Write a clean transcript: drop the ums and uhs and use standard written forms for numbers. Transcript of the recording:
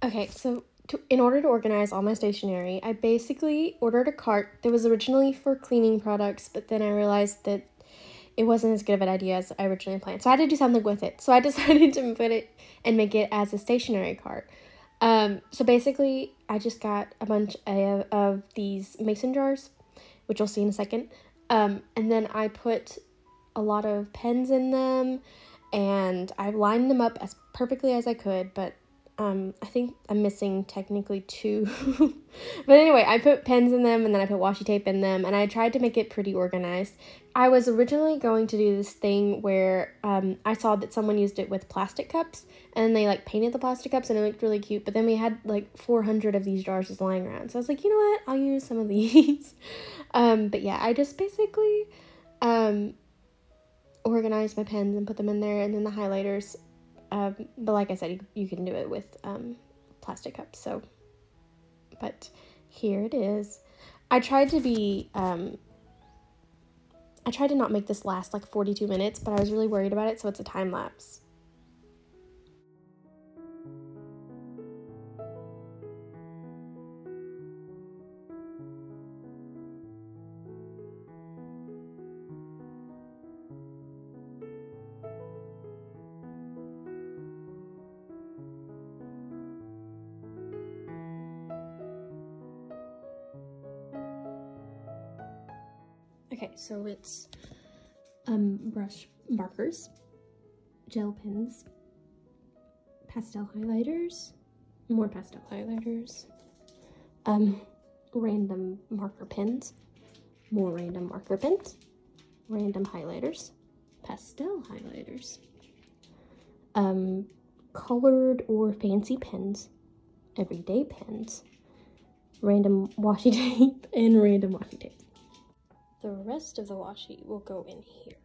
Okay, so in order to organize all my stationery, I basically ordered a cart that was originally for cleaning products, but then I realized that it wasn't as good of an idea as I originally planned. So I had to do something with it. So I decided to put it and make it as a stationery cart. So basically, I just got a bunch of these mason jars, which you'll see in a second. And then I put a lot of pens in them, and I lined them up as perfectly as I could, but I think I'm missing technically 2. But anyway, I put pens in them, and then I put washi tape in them, and I tried to make it pretty organized. I was originally going to do this thing where I saw that someone used it with plastic cups, and they like painted the plastic cups, and it looked really cute. But then we had like 400 of these jars just lying around, so I was like, you know what, I'll use some of these. But yeah, I just basically organized my pens and put them in there, and then the highlighters. But like I said, you can do it with plastic cups. So, but here it is. I tried to not make this last like 42 minutes, but I was really worried about it, so it's a time lapse. Okay, so it's brush markers, gel pens, pastel highlighters, more pastel highlighters, random marker pens, more random marker pens, random highlighters, pastel highlighters, colored or fancy pens, everyday pens, random washi tape, and random washi tape. The rest of the washi will go in here.